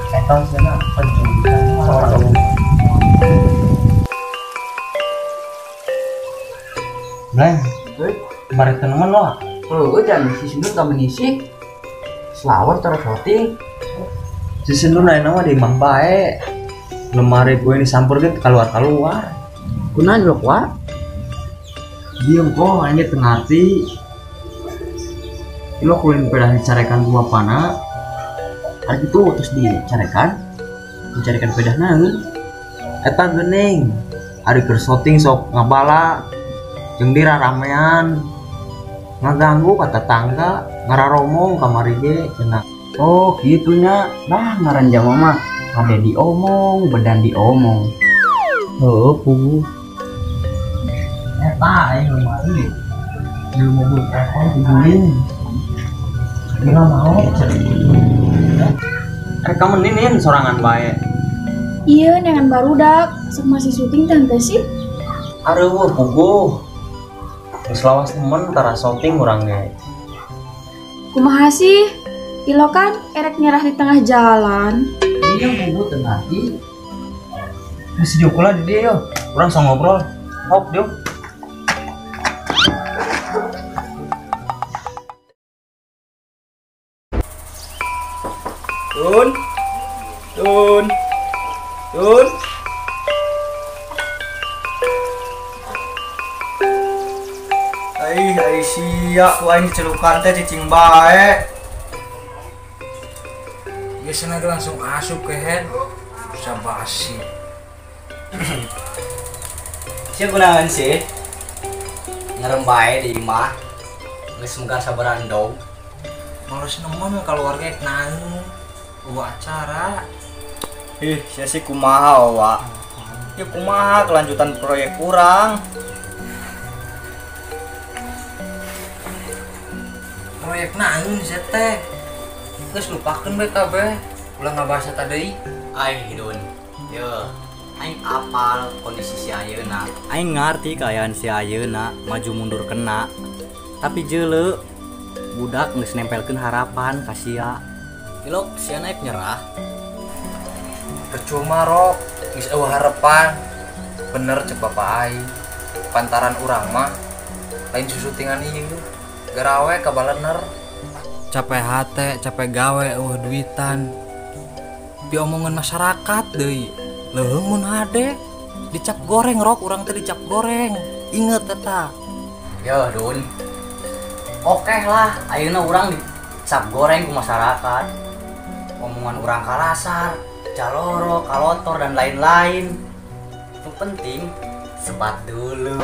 Eta sana penculikan seorang Bleng, kemarin temen lo. Oh, jangan si Sindun tak menisi. Selawar terus shooting. Si Sindun lain nama di Mang Bae. Lemari gue ini sampur gitu keluar. Kunaon lo kuat? Diem kok, ini tengah hati. Lo kuin pedah dicarekan dua pana. Hari itu terus dicarekan pedah naon. Eta gening. Hari kersoting sok ngabala. Jeung dira ramean. Ngaganggu ka tetangga, ngararomong kamari ge cenah. Oh, gitunya. Nah, ngaranjang mama. Ada diomong, bedan diomong. Heuh, pu. Eta aing lemari. Di mobil telepon dibulin. Kira mau. Reka meninin sorangan bae. Iya, dengan barudak. Sok masih syuting tante sih. Areueuh puguh. Geus lawas temen tara syuting urang ge. Kumaha sih? Ilo kan erek nyerah di tengah jalan. Iya, bubu tenati. Geus diukula di dieu yo. Urang sok ngobrol. Hop, diuk. Tun. Ai sia ku aing dicelukan teh cicing bae. Biasana langsung asup ke head. Bisa basi. Sia kunaon sih? Ngarem bae di imah. Geus muga sabaran dong. Males nemen keluarga naon. Bawa acara. Sia sih kumaha wa. Ya kumaha kelanjutan proyek kurang. Proyek naon sih teh? Geus lupakeun bae kabeh. Ulah ngabahas eta deui. Ai hidun. Yo, aing apal kondisi si ayeuna. Aing ngarti keayaan si ayeuna maju mundur kena. Tapi jeuleu budak geus nempelkeun harapan ka sia. Ilok sia naik nyerah. Percuma rok, geus eueuh harepan. Bener cek bapak aing. Pantaran urang mah lain susutingan ieu. Garawe kabalener. Capek hate, capek gawe eueuh duitan. Diomongan masyarakat deui. Leuheung mun hade dicap goreng rok urang teh dicap goreng. Inget eta. Yo, Dun. Oke lah, ayeuna urang dicap goreng ku masyarakat. Omongan urang kalasar, caloro, kalotor dan lain-lain. Itu penting sebat dulu.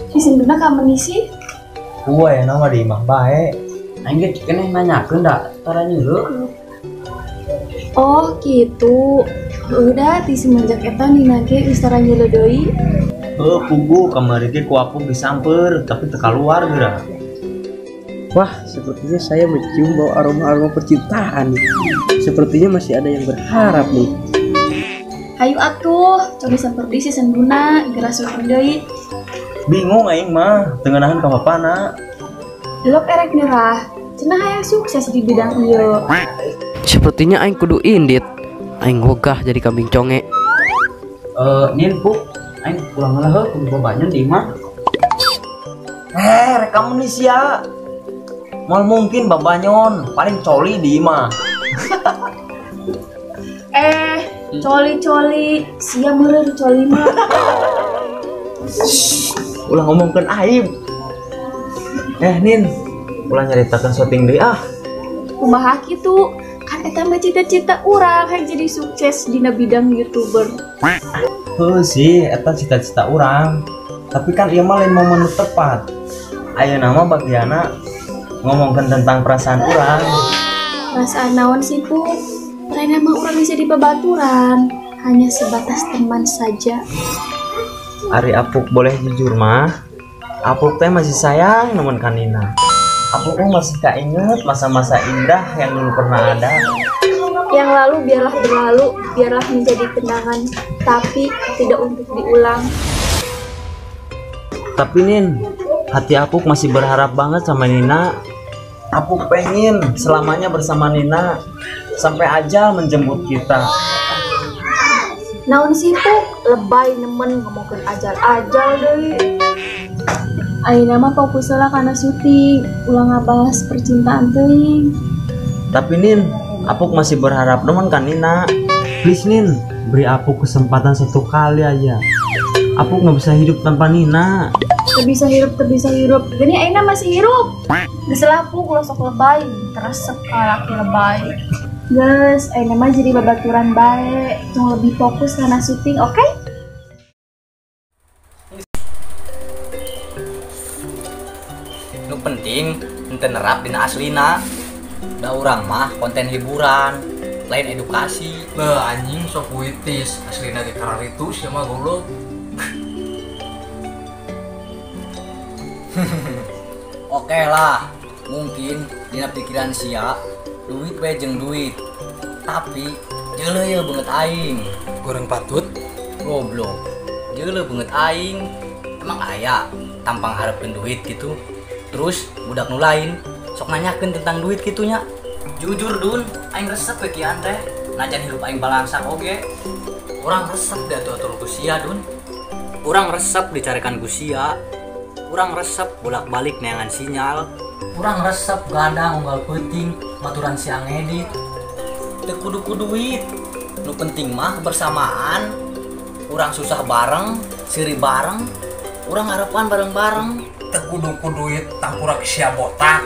Si Sinduna ka menisi? Gua ya nama di Mang Bae. Aing ge keneh nanyakeun da tara nyeureuk. Oh, gitu. Udah di semenjak eta nina ge geus tara nyeuleut deui. Heuh, puguh kamari ge ku apung disamper tapi teu kaluar geura. Wah, sepertinya saya mencium bau aroma-aroma percintaan. Sepertinya masih ada yang berharap nih. Hayu atuh, coba seperti si Sinduna geura syuting deui. Bingung aing mah, teu ngeunaheun ka bapana. Delok erek nyerah. Cenah hayang sukses di bidang ieu. Sepertinya aing kudu indit. Aing wegah jadi kambing conge. Nin pu, aing pulang heula heuh kudu babanyan di imah. Rek kamu nih sia. Mal mungkin babanyon, paling coli di imah. Coli-coli, sia meureun coli mah. Ulah ngomongkeun aib. Nin, ulah nyaritakeun syuting deui ah. Kumaha kitu? Kan eta mah cita-cita urang hayang jadi sukses dina bidang YouTuber. Heuh sih, eta cita-cita urang. Tapi kan ieu mah lain momen nu tepat. Ayeuna mah bagiana ngomongkeun tentang perasaan urang. Perasaan naon sih, Pu? Lain mah urang bisa di babaturan, hanya sebatas teman saja. Ari Apuk boleh jujur mah, Apuk teh masih sayang nemen ka Nina. Apuk teh masih kainget masa-masa indah yang dulu pernah ada. Yang lalu biarlah berlalu, biarlah menjadi kenangan, tapi tidak untuk diulang. Tapi Nin, hati Apuk masih berharap banget sama Nina. Apuk pengen selamanya bersama Nina sampai ajal menjemput kita. Naon sih Puk, lebay nemen ngomongin ajal-ajal deh. Ayeuna mah fokus lah karena syuting, ulang ngabahas percintaan teuing. Tapi Nin, Apuk masih berharap nemen kan Nina. Please Nin, beri Apuk kesempatan satu kali aja. Apuk nggak bisa hidup tanpa Nina. Terbisa hirup. Gini ayeuna masih hirup. Geus lah Puk ulah sok lebay, teresep ka laki lebay. Guys, ayeuna mah jadi babaturan bae, cuma lebih fokus karena syuting, oke? Nu penting ente nerap dina aslina. Da urang mah konten hiburan, lain edukasi. Lah anjing sok puitis, aslina ge kararitu sia mah goblok. Oke lah, mungkin dina pikiran sia duit we jeung duit. Tapi jeuleuh ya banget aing. Goreng patut. Goblok. Jeuleuh banget aing. Emang aya tampang harapkeun duit gitu. Terus budak nu lain sok nanyakeun tentang duit gitunya. Jujur Dun, aing resep we kian teh. Najan hirup aing balangsak oge. Urang resep diatur-atur ku sia Dun. Urang resep dicarekan ku sia. Urang resep bolak-balik neangan sinyal. Urang resep gadang unggal peuting baturan siang ngedit. Teu kudu duit. Nu penting mah kebersamaan. Urang susah bareng, siri bareng. Urang harapan bareng-bareng. Teu kudu duit tangkurak sia botak.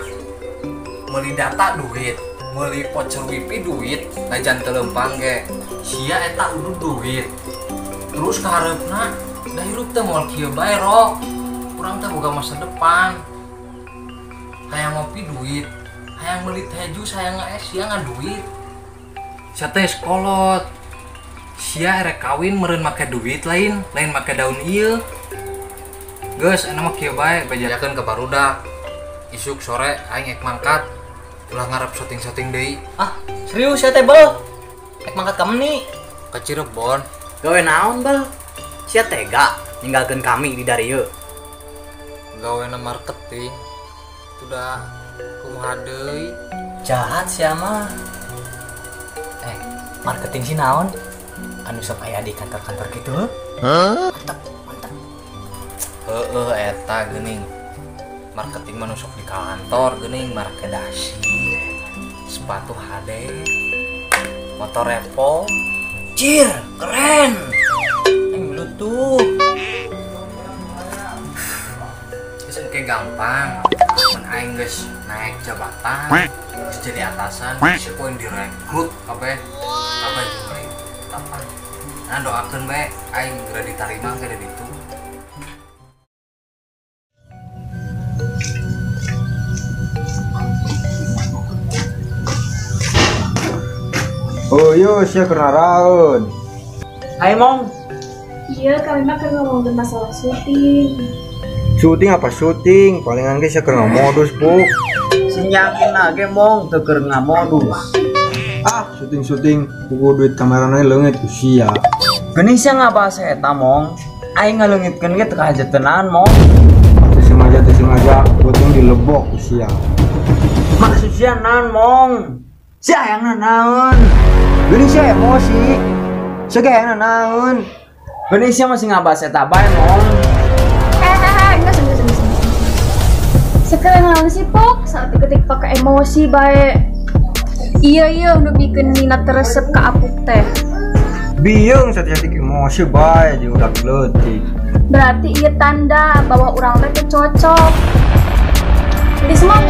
Meuli data duit, meuli voucher wifi duit, lajan teu lempang ge. Sia eta kudu duit. Terus kahareupna da hirup teh moal kieu bae rok. Urang teh boga masa depan. Hayang ngopi duit, hayang beli teh jus, hayang nge-es, sia duit. Sia teh sekolot. Sia erek kawin meureun make duit lain make daun ieu. Geus ena mah kieu bae bejakeun ka barudak. Isuk sore aing ek mangkat. Ulah ngarep syuting-syuting deui. Ah, serius ya teh Bel? Ek mangkat ka meuni. Ka Cirebon. Gawe naon Bel? Sia tega ninggalkeun kami di darieu. Gawe na marketing. Udah kumaha deui. Jahat sia mah. Marketing si naon? Anu sok aya di kantor-kantor gitu. Mantap. Eta geuning. Marketing mah nu sok di kantor geuning markedasi. Sepatu HD. Motor Revo. Cir, keren. Bluetooth. Geus engke gampang. Mun aing geus naik jabatan, geus jadi atasan, si poin direkrut kabeh. Kabeh mulai tapan. Nah doakeun bae aing geura ditarima ke ditu. Oh yo, sia kena raun. Hai Mong, Iya, kami mah kan ngomongin masalah syuting. Syuting apa syuting? Palingan ge sia kena modus, Puk. sinyakin lagi Mong teker ngamodus. Ah, syuting kuku duit kameranya leungit ku sia. Geuning sia ngabahas eta Mong. Aing ngaleungitkeun ge teu kahajetenan Mong. Teu sengaja, potong dilebok ku sia. Maksud sia naon Mong? Sia hayangna naon? Geuning sia emosi. Sia ge hayangna naon? Geuning sia masih ngabahas eta bae Mong. Enggak sengit. Sekarang lawan si Pok saat ketik pakai emosi bae. Iya udah bikin Nina teresep ke Apuk teh. Biung sati-sati emosi bae di udak leutik. Berarti iya tanda bahwa orang teh cocok. Jadi semua